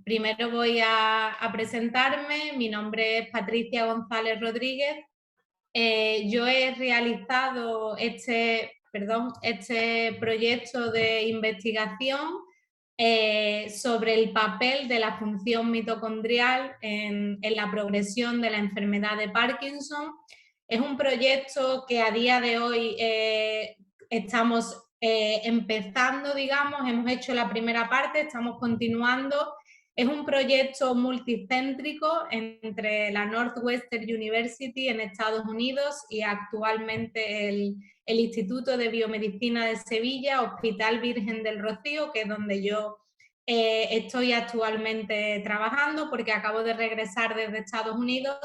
primero voy a presentarme. Mi nombre es Patricia González Rodríguez. Yo he realizado este proyecto de investigación sobre el papel de la función mitocondrial en la progresión de la enfermedad de Parkinson. Es un proyecto que a día de hoy estamos empezando, digamos, hemos hecho la primera parte, estamos continuando. Es un proyecto multicéntrico entre la Northwestern University en Estados Unidos y actualmente el Instituto de Biomedicina de Sevilla, Hospital Virgen del Rocío, que es donde yo estoy actualmente trabajando porque acabo de regresar desde Estados Unidos,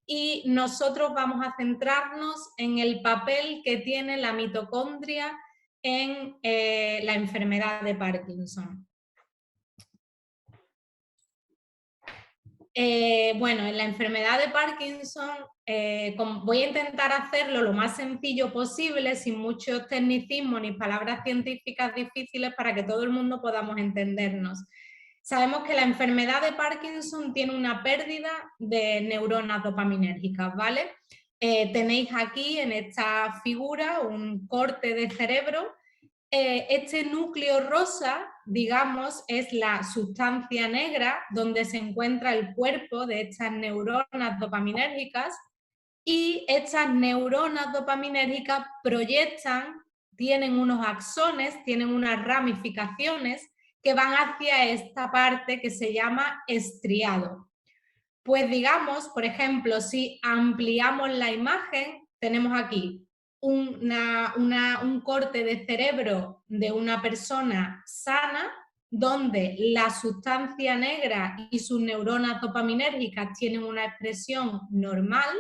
y nosotros vamos a centrarnos en el papel que tiene la mitocondria en la enfermedad de Parkinson. Bueno, en la enfermedad de Parkinson voy a intentar hacerlo lo más sencillo posible, sin muchos tecnicismos ni palabras científicas difíciles, para que todo el mundo podamos entendernos. Sabemos que la enfermedad de Parkinson tiene una pérdida de neuronas dopaminérgicas, ¿vale? Tenéis aquí en esta figura un corte de cerebro. Este núcleo rosa, digamos, es la sustancia negra donde se encuentra el cuerpo de estas neuronas dopaminérgicas, y estas neuronas dopaminérgicas proyectan, tienen unos axones, tienen unas ramificaciones que van hacia esta parte que se llama estriado. Pues digamos, por ejemplo, si ampliamos la imagen, tenemos aquí un corte de cerebro de una persona sana, donde la sustancia negra y sus neuronas dopaminérgicas tienen una expresión normal,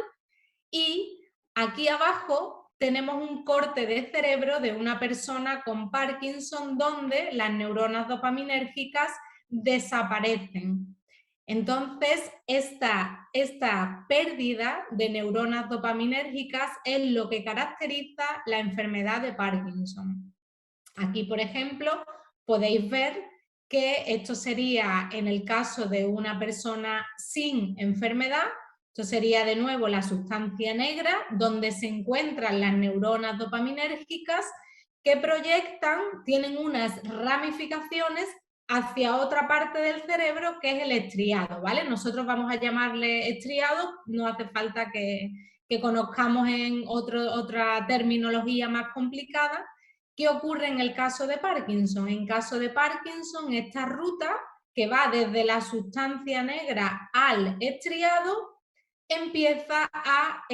y aquí abajo tenemos un corte de cerebro de una persona con Parkinson, donde las neuronas dopaminérgicas desaparecen. Entonces, esta pérdida de neuronas dopaminérgicas es lo que caracteriza la enfermedad de Parkinson. Aquí, por ejemplo, podéis ver que esto sería en el caso de una persona sin enfermedad. Esto sería de nuevo la sustancia negra, donde se encuentran las neuronas dopaminérgicas que proyectan, tienen unas ramificaciones hacia otra parte del cerebro, que es el estriado, ¿vale? Nosotros vamos a llamarle estriado, no hace falta que conozcamos en otra terminología más complicada. ¿Qué ocurre en el caso de Parkinson? En caso de Parkinson, esta ruta que va desde la sustancia negra al estriado empieza a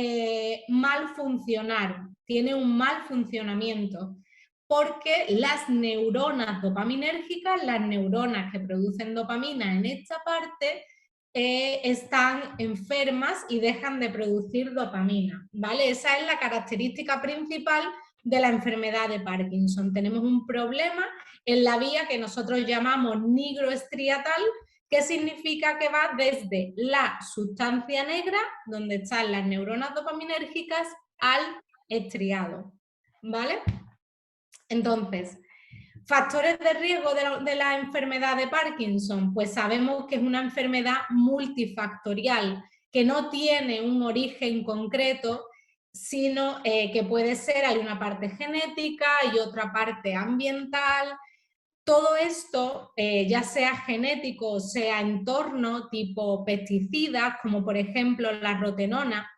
mal funcionar, tiene un mal funcionamiento, porque las neuronas dopaminérgicas, las neuronas que producen dopamina en esta parte, están enfermas y dejan de producir dopamina, ¿vale? Esa es la característica principal de la enfermedad de Parkinson. Tenemos un problema en la vía que nosotros llamamos nigroestriatal, que significa que va desde la sustancia negra, donde están las neuronas dopaminérgicas, al estriado, ¿vale? Entonces, factores de riesgo de la enfermedad de Parkinson, pues sabemos que es una enfermedad multifactorial, que no tiene un origen concreto, sino que puede ser, hay una parte genética y otra parte ambiental. Todo esto, ya sea genético o sea entorno, tipo pesticidas, como por ejemplo la rotenona,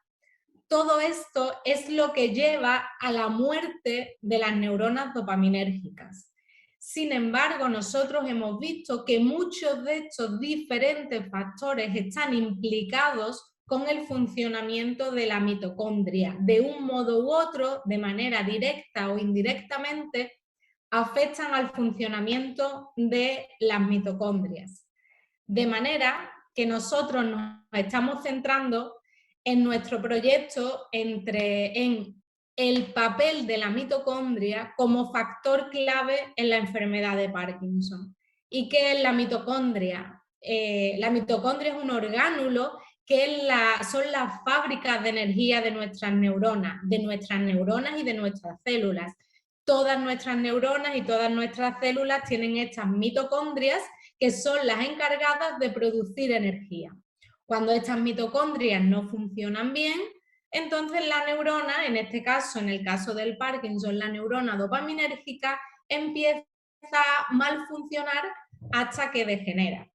todo esto es lo que lleva a la muerte de las neuronas dopaminérgicas. Sin embargo, nosotros hemos visto que muchos de estos diferentes factores están implicados con el funcionamiento de la mitocondria. De un modo u otro, de manera directa o indirectamente, afectan al funcionamiento de las mitocondrias. De manera que nosotros nos estamos centrando en nuestro proyecto en el papel de la mitocondria como factor clave en la enfermedad de Parkinson. ¿Y qué es la mitocondria? La mitocondria es un orgánulo que son las fábricas de energía de nuestras neuronas y de nuestras células. Todas nuestras neuronas y todas nuestras células tienen estas mitocondrias que son las encargadas de producir energía. Cuando estas mitocondrias no funcionan bien, entonces la neurona, en este caso, en el caso del Parkinson, la neurona dopaminérgica empieza a mal funcionar hasta que degenera.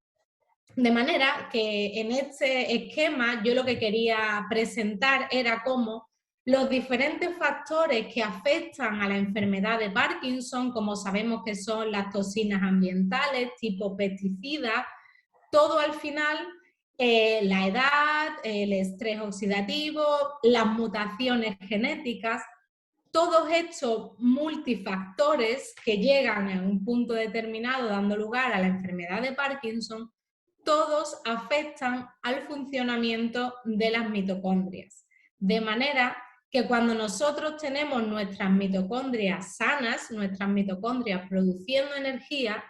De manera que en este esquema yo lo que quería presentar era cómo los diferentes factores que afectan a la enfermedad de Parkinson, como sabemos que son las toxinas ambientales, tipo pesticidas, todo al final, la edad, el estrés oxidativo, las mutaciones genéticas, todos estos multifactores que llegan a un punto determinado dando lugar a la enfermedad de Parkinson, todos afectan al funcionamiento de las mitocondrias. De manera que cuando nosotros tenemos nuestras mitocondrias sanas, nuestras mitocondrias produciendo energía,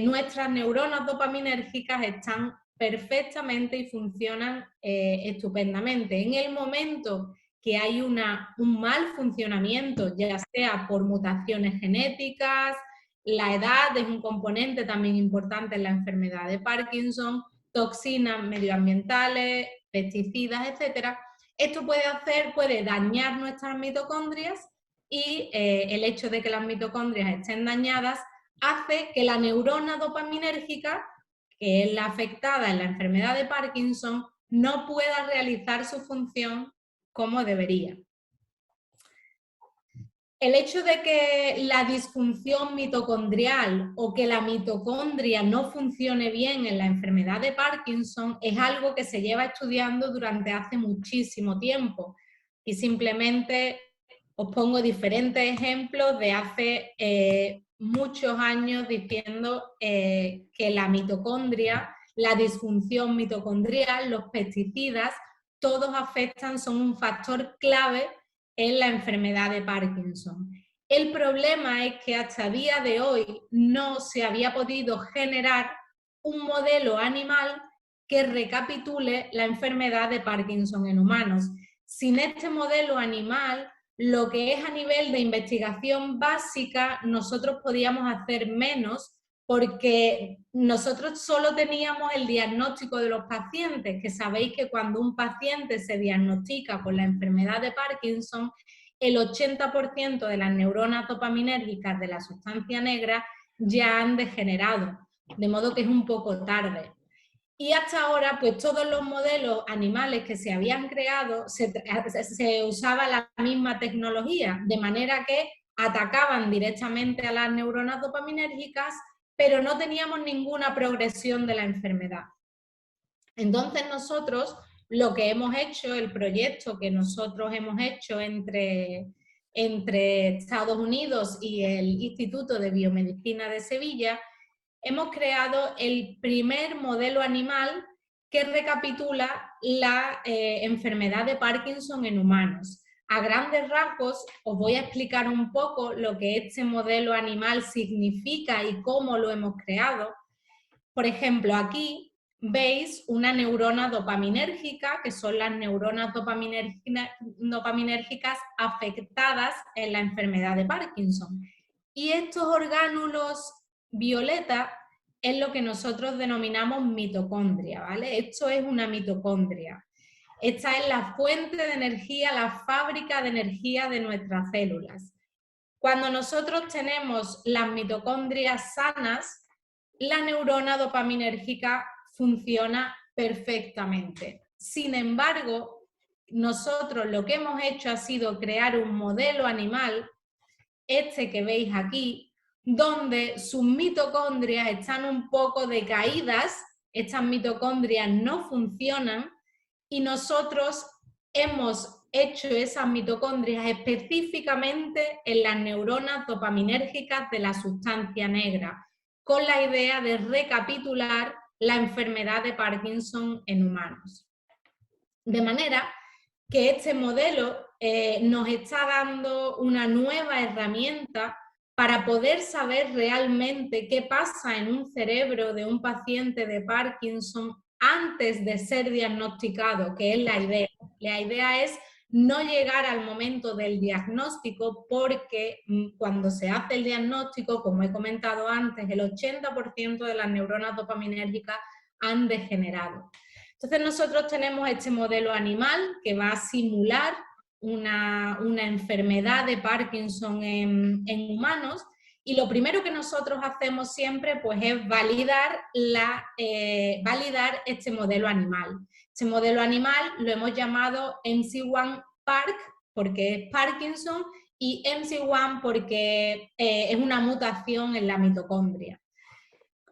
nuestras neuronas dopaminérgicas están perfectamente y funcionan estupendamente. En el momento que hay un mal funcionamiento, ya sea por mutaciones genéticas, la edad es un componente también importante en la enfermedad de Parkinson, toxinas medioambientales, pesticidas, etcétera. Esto puede dañar nuestras mitocondrias y el hecho de que las mitocondrias estén dañadas hace que la neurona dopaminérgica, que es la afectada en la enfermedad de Parkinson, no pueda realizar su función como debería. El hecho de que la disfunción mitocondrial o que la mitocondria no funcione bien en la enfermedad de Parkinson es algo que se lleva estudiando durante hace muchísimo tiempo. Y simplemente os pongo diferentes ejemplos de hace muchos años diciendo que la mitocondria, la disfunción mitocondrial, los pesticidas, todos afectan, son un factor clave en la enfermedad de Parkinson. El problema es que hasta el día de hoy no se había podido generar un modelo animal que recapitule la enfermedad de Parkinson en humanos. Sin este modelo animal, lo que es a nivel de investigación básica, nosotros podíamos hacer menos porque nosotros solo teníamos el diagnóstico de los pacientes, que sabéis que cuando un paciente se diagnostica con la enfermedad de Parkinson, el 80% de las neuronas dopaminérgicas de la sustancia negra ya han degenerado, de modo que es un poco tarde. Y hasta ahora, pues todos los modelos animales que se habían creado se usaba la misma tecnología, de manera que atacaban directamente a las neuronas dopaminérgicas, pero no teníamos ninguna progresión de la enfermedad. Entonces nosotros lo que hemos hecho, el proyecto que nosotros hemos hecho entre Estados Unidos y el Instituto de Biomedicina de Sevilla, hemos creado el primer modelo animal que recapitula la enfermedad de Parkinson en humanos. A grandes rasgos os voy a explicar un poco lo que este modelo animal significa y cómo lo hemos creado. Por ejemplo, aquí veis una neurona dopaminérgica, que son las neuronas dopaminérgicas afectadas en la enfermedad de Parkinson. Y estos orgánulos violeta es lo que nosotros denominamos mitocondria, ¿vale? Esto es una mitocondria. Esta es la fuente de energía, la fábrica de energía de nuestras células. Cuando nosotros tenemos las mitocondrias sanas, la neurona dopaminérgica funciona perfectamente. Sin embargo, nosotros lo que hemos hecho ha sido crear un modelo animal, este que veis aquí, donde sus mitocondrias están un poco decaídas, estas mitocondrias no funcionan y nosotros hemos hecho esas mitocondrias específicamente en las neuronas dopaminérgicas de la sustancia negra, con la idea de recapitular la enfermedad de Parkinson en humanos. De manera que este modelo nos está dando una nueva herramienta para poder saber realmente qué pasa en un cerebro de un paciente de Parkinson antes de ser diagnosticado, que es la idea. La idea es no llegar al momento del diagnóstico, porque cuando se hace el diagnóstico, como he comentado antes, el 80% de las neuronas dopaminérgicas han degenerado. Entonces nosotros tenemos este modelo animal que va a simular una enfermedad de Parkinson en humanos, y lo primero que nosotros hacemos siempre pues, es validar este modelo animal. Este modelo animal lo hemos llamado MC1 Park, porque es Parkinson, y MC1 porque es una mutación en la mitocondria.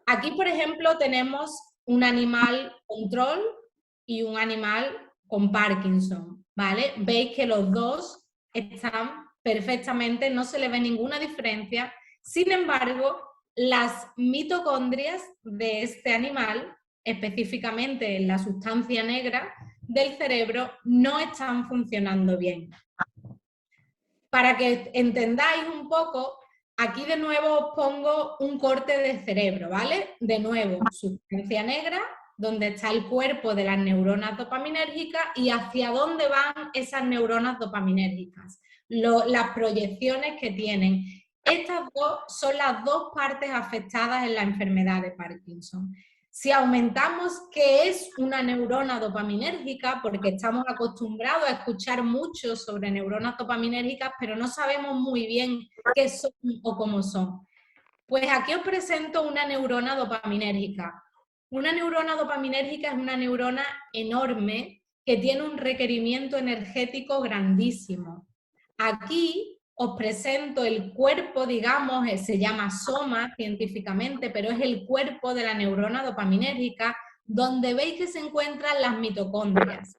Aquí, por ejemplo, tenemos un animal control y un animal con Parkinson, ¿vale? Veis que los dos están perfectamente, no se le ve ninguna diferencia. Sin embargo, las mitocondrias de este animal, específicamente en la sustancia negra del cerebro, no están funcionando bien. Para que entendáis un poco, aquí de nuevo os pongo un corte de cerebro, ¿vale? De nuevo, sustancia negra, donde está el cuerpo de las neuronas dopaminérgicas y hacia dónde van esas neuronas dopaminérgicas, las proyecciones que tienen. Estas dos son las dos partes afectadas en la enfermedad de Parkinson. Si aumentamos qué es una neurona dopaminérgica, porque estamos acostumbrados a escuchar mucho sobre neuronas dopaminérgicas, pero no sabemos muy bien qué son o cómo son. Pues aquí os presento una neurona dopaminérgica. Una neurona dopaminérgica es una neurona enorme que tiene un requerimiento energético grandísimo. Aquí os presento el cuerpo, digamos, se llama soma científicamente, pero es el cuerpo de la neurona dopaminérgica, donde veis que se encuentran las mitocondrias.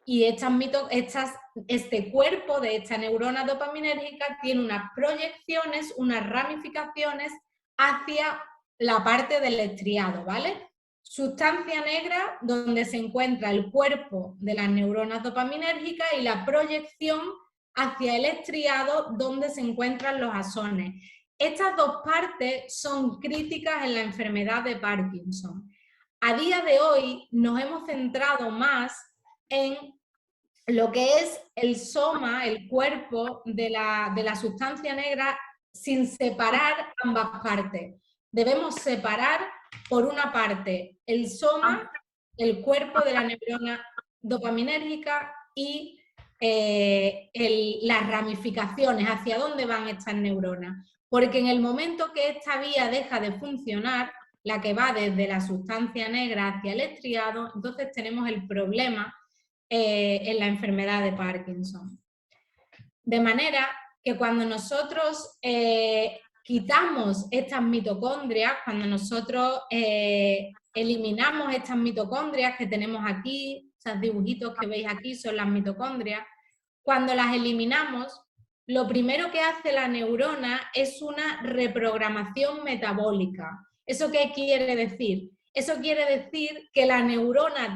Y este cuerpo de esta neurona dopaminérgica tiene unas proyecciones, unas ramificaciones hacia la parte del estriado, ¿vale? Sustancia negra, donde se encuentra el cuerpo de las neuronas dopaminérgicas, y la proyección hacia el estriado, donde se encuentran los axones. Estas dos partes son críticas en la enfermedad de Parkinson. A día de hoy nos hemos centrado más en lo que es el soma, el cuerpo de la sustancia negra, sin separar ambas partes. Debemos separar, por una parte, el soma, el cuerpo de la neurona dopaminérgica, y las ramificaciones, hacia dónde van estas neuronas. Porque en el momento que esta vía deja de funcionar, la que va desde la sustancia negra hacia el estriado, entonces tenemos el problema en la enfermedad de Parkinson. De manera que cuando nosotros quitamos estas mitocondrias, cuando nosotros eliminamos estas mitocondrias que tenemos aquí, esos dibujitos que veis aquí son las mitocondrias, cuando las eliminamos, lo primero que hace la neurona es una reprogramación metabólica. ¿Eso qué quiere decir? Eso quiere decir que la neurona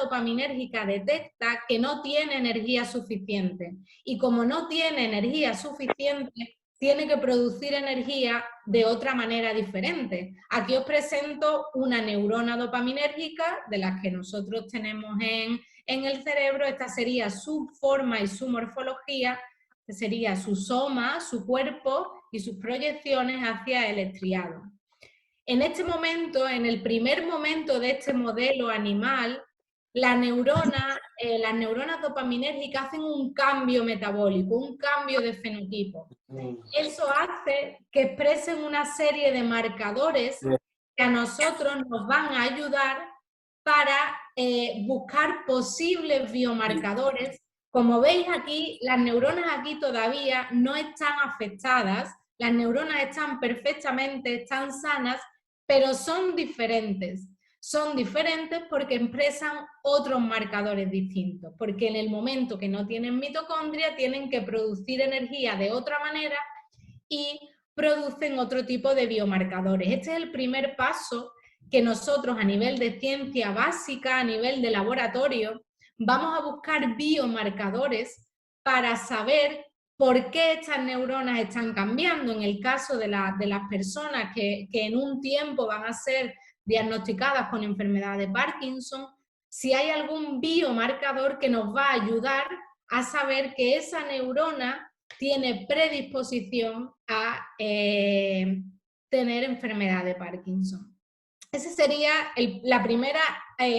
dopaminérgica detecta que no tiene energía suficiente. Y como no tiene energía suficiente, tiene que producir energía de otra manera diferente. Aquí os presento una neurona dopaminérgica de las que nosotros tenemos en el cerebro. Esta sería su forma y su morfología, este sería su soma, su cuerpo y sus proyecciones hacia el estriado. En este momento, en el primer momento de este modelo animal, las neuronas dopaminérgicas hacen un cambio metabólico, un cambio de fenotipo. Eso hace que expresen una serie de marcadores que a nosotros nos van a ayudar para buscar posibles biomarcadores. Como veis aquí, las neuronas aquí todavía no están afectadas, las neuronas están perfectamente, están sanas, pero son diferentes. Son diferentes porque expresan otros marcadores distintos, porque en el momento que no tienen mitocondria tienen que producir energía de otra manera y producen otro tipo de biomarcadores. Este es el primer paso que nosotros a nivel de ciencia básica, a nivel de laboratorio, vamos a buscar biomarcadores para saber por qué estas neuronas están cambiando. En el caso de las personas que en un tiempo van a ser diagnosticadas con enfermedad de Parkinson, si hay algún biomarcador que nos va a ayudar a saber que esa neurona tiene predisposición a tener enfermedad de Parkinson. Esa sería la primera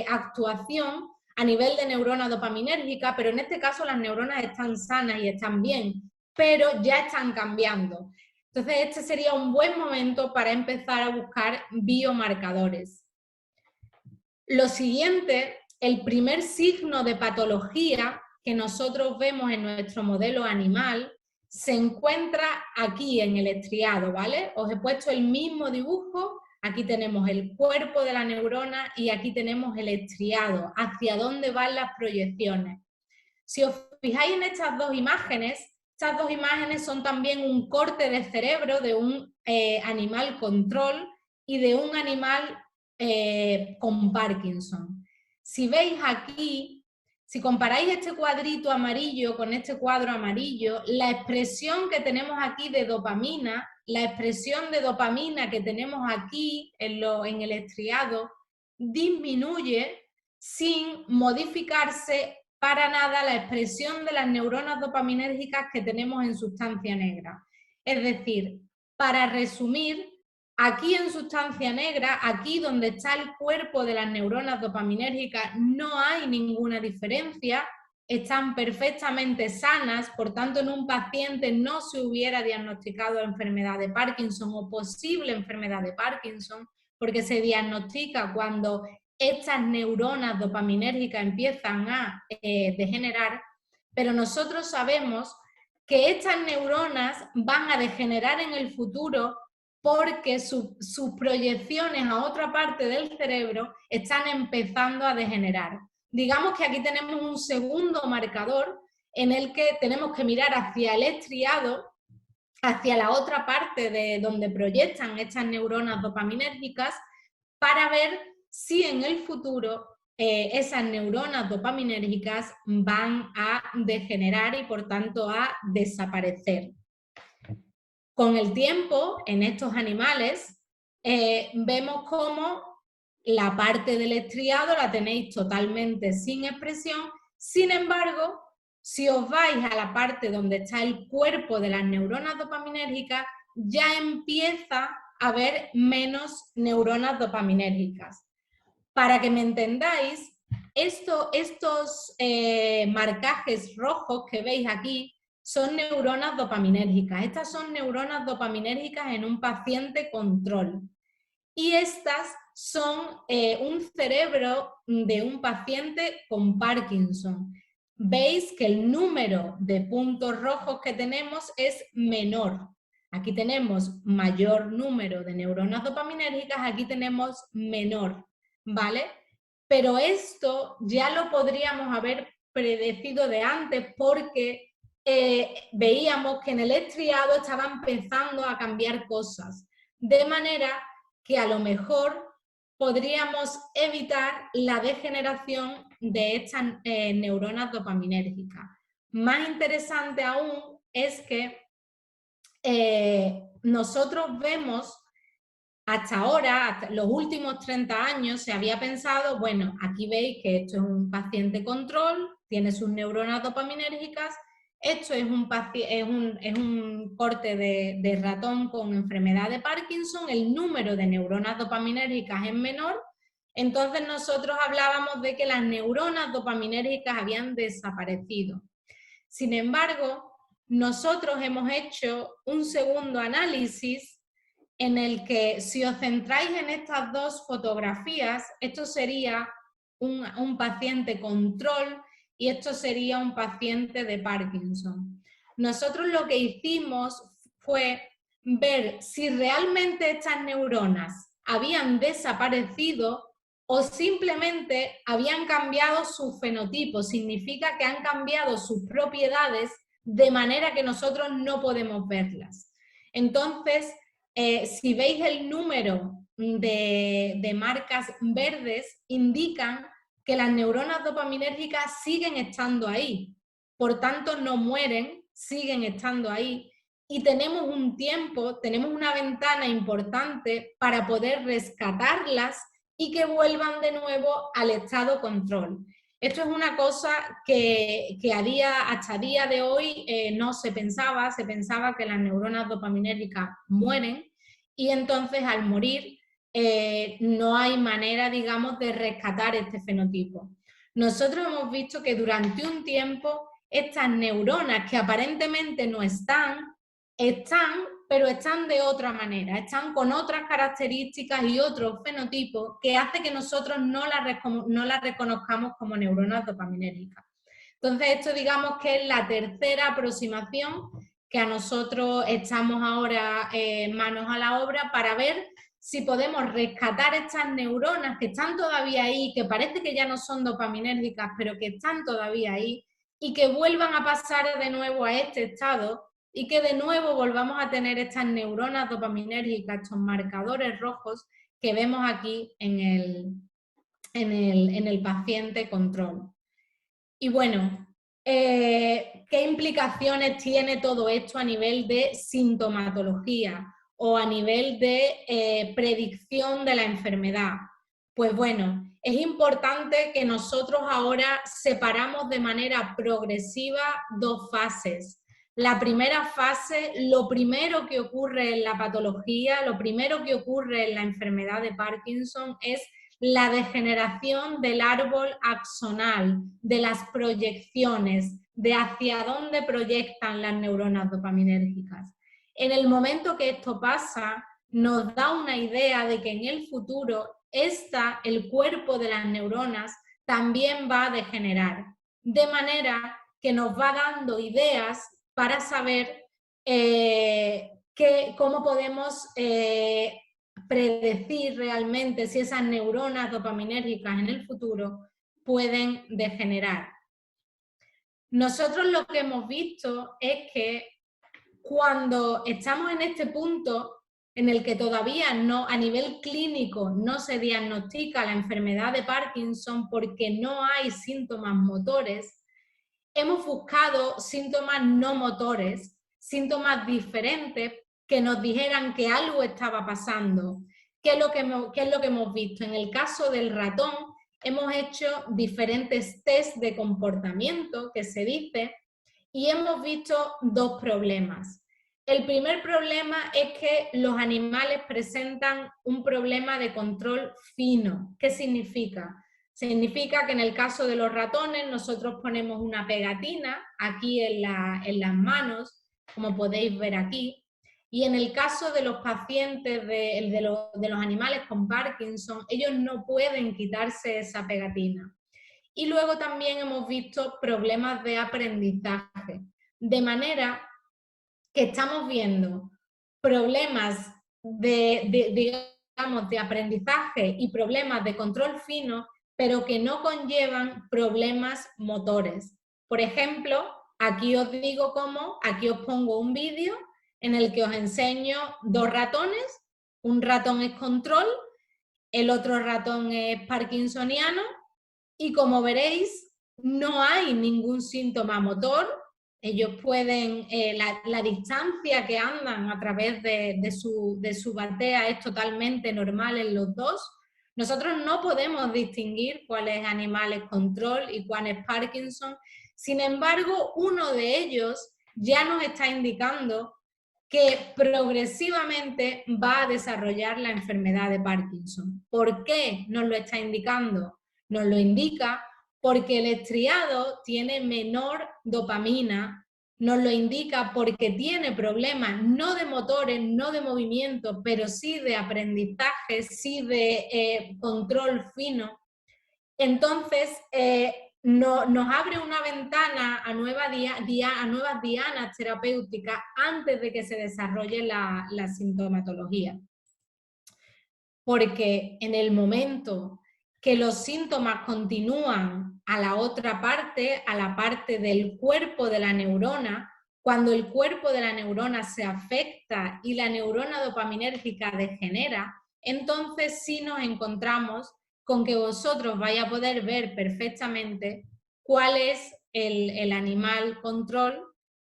actuación a nivel de neurona dopaminérgica, pero en este caso las neuronas están sanas y están bien, pero ya están cambiando. Entonces este sería un buen momento para empezar a buscar biomarcadores. Lo siguiente, el primer signo de patología que nosotros vemos en nuestro modelo animal se encuentra aquí en el estriado, ¿vale? Os he puesto el mismo dibujo, aquí tenemos el cuerpo de la neurona y aquí tenemos el estriado, hacia dónde van las proyecciones. Si os fijáis en estas dos imágenes son también un corte de cerebro de un animal control y de un animal con Parkinson. Si veis aquí, si comparáis este cuadrito amarillo con este cuadro amarillo, la expresión que tenemos aquí de dopamina, la expresión de dopamina que tenemos aquí en el estriado, disminuye sin modificarse para nada la expresión de las neuronas dopaminérgicas que tenemos en sustancia negra. Es decir, para resumir, aquí en sustancia negra, aquí donde está el cuerpo de las neuronas dopaminérgicas, no hay ninguna diferencia, están perfectamente sanas, por tanto en un paciente no se hubiera diagnosticado enfermedad de Parkinson o posible enfermedad de Parkinson, porque se diagnostica cuando estas neuronas dopaminérgicas empiezan a degenerar, pero nosotros sabemos que estas neuronas van a degenerar en el futuro porque sus proyecciones a otra parte del cerebro están empezando a degenerar. Digamos que aquí tenemos un segundo marcador en el que tenemos que mirar hacia el estriado, hacia la otra parte de donde proyectan estas neuronas dopaminérgicas, para ver si en el futuro esas neuronas dopaminérgicas van a degenerar y por tanto a desaparecer. Con el tiempo, en estos animales, vemos cómo la parte del estriado la tenéis totalmente sin expresión. Sin embargo, si os vais a la parte donde está el cuerpo de las neuronas dopaminérgicas, ya empieza a haber menos neuronas dopaminérgicas. Para que me entendáis, estos marcajes rojos que veis aquí son neuronas dopaminérgicas. Estas son neuronas dopaminérgicas en un paciente control. Y estas son un cerebro de un paciente con Parkinson. Veis que el número de puntos rojos que tenemos es menor. Aquí tenemos mayor número de neuronas dopaminérgicas, aquí tenemos menor, ¿vale? Pero esto ya lo podríamos haber predecido de antes porque veíamos que en el estriado estaba empezando a cambiar cosas, de manera que a lo mejor podríamos evitar la degeneración de estas neuronas dopaminérgicas. Más interesante aún es que nosotros vemos hasta ahora, hasta los últimos 30 años, se había pensado, bueno, aquí veis que esto es un paciente control, tiene sus neuronas dopaminérgicas, esto es un corte de ratón con enfermedad de Parkinson, el número de neuronas dopaminérgicas es menor, entonces nosotros hablábamos de que las neuronas dopaminérgicas habían desaparecido. Sin embargo, nosotros hemos hecho un segundo análisis en el que, si os centráis en estas dos fotografías, esto sería un paciente control y esto sería un paciente de Parkinson. Nosotros lo que hicimos fue ver si realmente estas neuronas habían desaparecido o simplemente habían cambiado su fenotipo, significa que han cambiado sus propiedades de manera que nosotros no podemos verlas. Entonces, si veis el número de marcas verdes, indican que las neuronas dopaminérgicas siguen estando ahí, por tanto no mueren, siguen estando ahí y tenemos un tiempo, tenemos una ventana importante para poder rescatarlas y que vuelvan de nuevo al estado control. Esto es una cosa que hasta día de hoy no se pensaba que las neuronas dopaminérgicas mueren y entonces al morir no hay manera, digamos, de rescatar este fenotipo. Nosotros hemos visto que durante un tiempo estas neuronas que aparentemente no están, pero están de otra manera, están con otras características y otros fenotipos que hace que nosotros no las reconozcamos como neuronas dopaminérgicas. Entonces, esto digamos que es la tercera aproximación que a nosotros estamos ahora manos a la obra para ver si podemos rescatar estas neuronas que están todavía ahí, que parece que ya no son dopaminérgicas, pero que están todavía ahí, y que vuelvan a pasar de nuevo a este estado y que de nuevo volvamos a tener estas neuronas dopaminérgicas, estos marcadores rojos que vemos aquí en el paciente control. Y bueno, ¿qué implicaciones tiene todo esto a nivel de sintomatología o a nivel de predicción de la enfermedad? Pues bueno, es importante que nosotros ahora separamos de manera progresiva dos fases. La primera fase, lo primero que ocurre en la patología, lo primero que ocurre en la enfermedad de Parkinson es la degeneración del árbol axonal, de las proyecciones, de hacia dónde proyectan las neuronas dopaminérgicas. En el momento que esto pasa, nos da una idea de que en el futuro el cuerpo de las neuronas también va a degenerar, de manera que nos va dando ideas para saber cómo podemos predecir realmente si esas neuronas dopaminérgicas en el futuro pueden degenerar. Nosotros lo que hemos visto es que cuando estamos en este punto en el que todavía no, a nivel clínico no se diagnostica la enfermedad de Parkinson porque no hay síntomas motores, hemos buscado síntomas no motores, síntomas diferentes que nos dijeran que algo estaba pasando. ¿Qué es lo que hemos visto? En el caso del ratón, hemos hecho diferentes test de comportamiento, que se dice, y hemos visto dos problemas. El primer problema es que los animales presentan un problema de control fino. ¿Qué significa? Significa que en el caso de los ratones nosotros ponemos una pegatina aquí en las manos, como podéis ver aquí, y en el caso de los pacientes de los animales con Parkinson, ellos no pueden quitarse esa pegatina. Y luego también hemos visto problemas de aprendizaje, de manera que estamos viendo problemas digamos, de aprendizaje y problemas de control fino, pero que no conllevan problemas motores. Por ejemplo, aquí os digo cómo, aquí os pongo un vídeo en el que os enseño dos ratones, un ratón es control, el otro ratón es parkinsoniano, y como veréis, no hay ningún síntoma motor. Ellos pueden, la distancia que andan a través de su batea es totalmente normal en los dos. Nosotros no podemos distinguir cuál es animal es control y cuál es Parkinson. Sin embargo, uno de ellos ya nos está indicando que progresivamente va a desarrollar la enfermedad de Parkinson. ¿Por qué nos lo está indicando? Nos lo indica porque el estriado tiene menor dopamina, nos lo indica porque tiene problemas no de motores, no de movimiento, pero sí de aprendizaje, sí de control fino. Entonces, nos abre una ventana a nuevas dianas terapéuticas antes de que se desarrolle la sintomatología. Porque en el momento que los síntomas continúan a la otra parte, a la parte del cuerpo de la neurona, cuando el cuerpo de la neurona se afecta y la neurona dopaminérgica degenera, entonces sí nos encontramos con que vosotros vais a poder ver perfectamente cuál es el animal control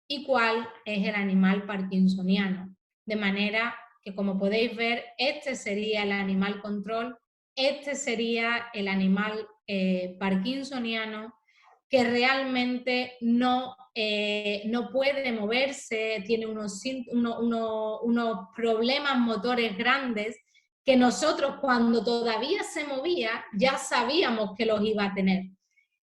y cuál es el animal parkinsoniano. De manera que, como podéis ver, este sería el animal control este sería el animal parkinsoniano que realmente no puede moverse, tiene unos problemas motores grandes que nosotros cuando todavía se movía ya sabíamos que los iba a tener.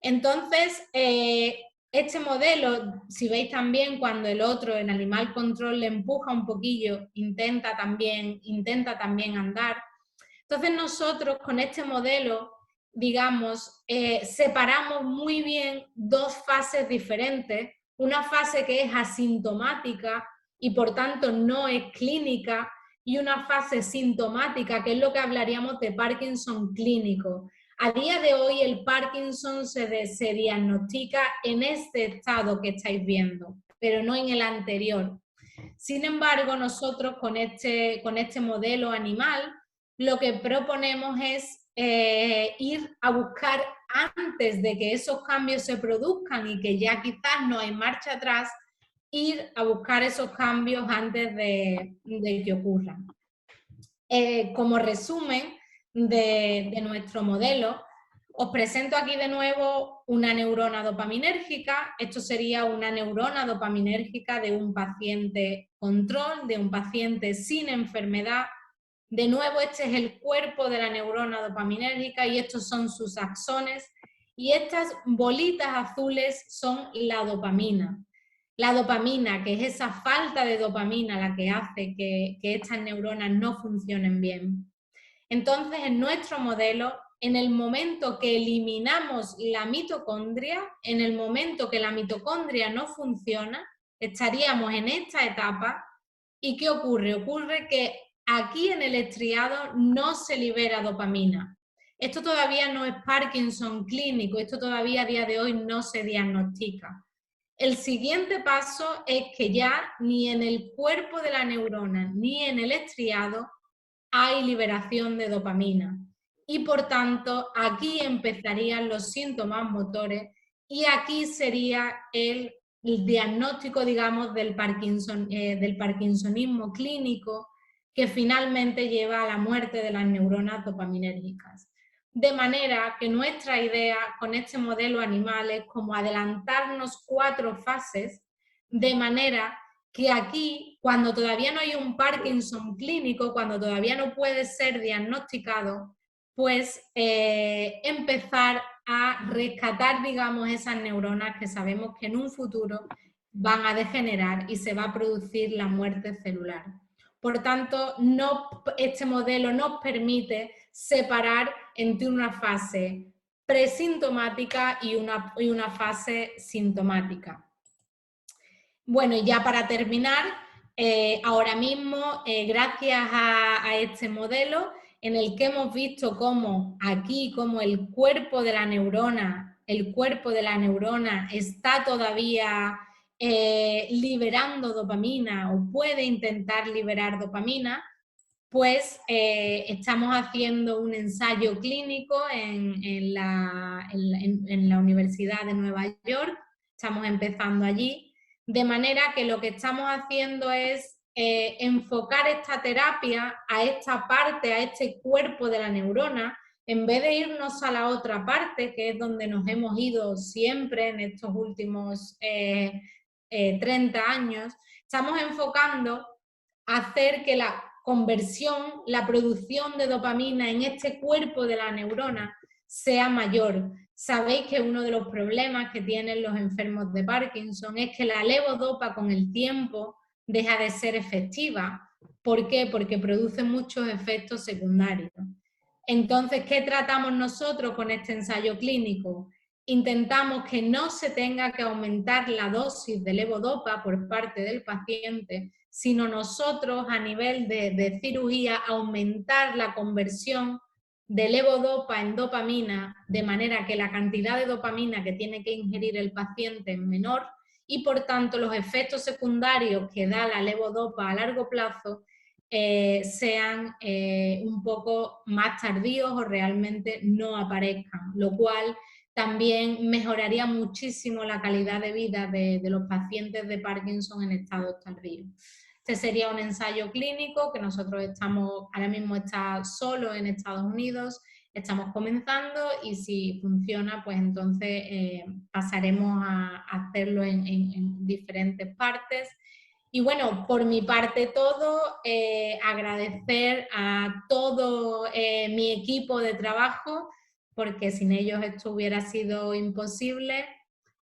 Entonces, este modelo, si veis también cuando el otro, el animal control, le empuja un poquillo, intenta también andar. Entonces nosotros con este modelo, digamos, separamos muy bien dos fases diferentes, una fase que es asintomática y por tanto no es clínica, y una fase sintomática, que es lo que hablaríamos de Parkinson clínico. A día de hoy el Parkinson se diagnostica en este estado que estáis viendo, pero no en el anterior. Sin embargo, nosotros con este modelo animal, lo que proponemos es ir a buscar antes de que esos cambios se produzcan y que ya quizás no hay marcha atrás, ir a buscar esos cambios antes de que ocurran. Como resumen de nuestro modelo, os presento aquí de nuevo una neurona dopaminérgica. Esto sería una neurona dopaminérgica de un paciente control, de un paciente sin enfermedad. De nuevo, este es el cuerpo de la neurona dopaminérgica y estos son sus axones. Y estas bolitas azules son la dopamina. La dopamina, que es esa falta de dopamina la que hace que estas neuronas no funcionen bien. Entonces, en nuestro modelo, en el momento que eliminamos la mitocondria, en el momento que la mitocondria no funciona, estaríamos en esta etapa. ¿Y qué ocurre? Ocurre que aquí en el estriado no se libera dopamina. Esto todavía no es Parkinson clínico, esto todavía a día de hoy no se diagnostica. El siguiente paso es que ya ni en el cuerpo de la neurona ni en el estriado hay liberación de dopamina y por tanto aquí empezarían los síntomas motores y aquí sería el diagnóstico, digamos, del parkinsonismo clínico que finalmente lleva a la muerte de las neuronas dopaminérgicas. De manera que nuestra idea con este modelo animal es como adelantarnos 4 fases, de manera que aquí, cuando todavía no hay un Parkinson clínico, cuando todavía no puede ser diagnosticado, pues empezar a rescatar, digamos, esas neuronas que sabemos que en un futuro van a degenerar y se va a producir la muerte celular. Por tanto, este modelo nos permite separar entre una fase presintomática y una fase sintomática. Bueno, y ya para terminar, ahora mismo, gracias a este modelo, en el que hemos visto cómo aquí, como el cuerpo de la neurona está todavía liberando dopamina o puede intentar liberar dopamina, pues estamos haciendo un ensayo clínico en la Universidad de Nueva York, estamos empezando allí, de manera que lo que estamos haciendo es enfocar esta terapia a esta parte, a este cuerpo de la neurona, en vez de irnos a la otra parte, que es donde nos hemos ido siempre en estos últimos 30 años, estamos enfocando a hacer que la conversión, la producción de dopamina en este cuerpo de la neurona sea mayor. Sabéis que uno de los problemas que tienen los enfermos de Parkinson es que la levodopa con el tiempo deja de ser efectiva. ¿Por qué? Porque produce muchos efectos secundarios. Entonces, ¿qué tratamos nosotros con este ensayo clínico? Intentamos que no se tenga que aumentar la dosis de levodopa por parte del paciente, sino nosotros a nivel de cirugía aumentar la conversión de levodopa en dopamina, de manera que la cantidad de dopamina que tiene que ingerir el paciente es menor y por tanto los efectos secundarios que da la levodopa a largo plazo sean un poco más tardíos o realmente no aparezcan, lo cual también mejoraría muchísimo la calidad de vida de los pacientes de Parkinson en estado tardío. Este sería un ensayo clínico que nosotros estamos, ahora mismo está solo en Estados Unidos, estamos comenzando y si funciona, pues entonces pasaremos a hacerlo en diferentes partes. Y bueno, por mi parte todo, agradecer a todo mi equipo de trabajo, porque sin ellos esto hubiera sido imposible.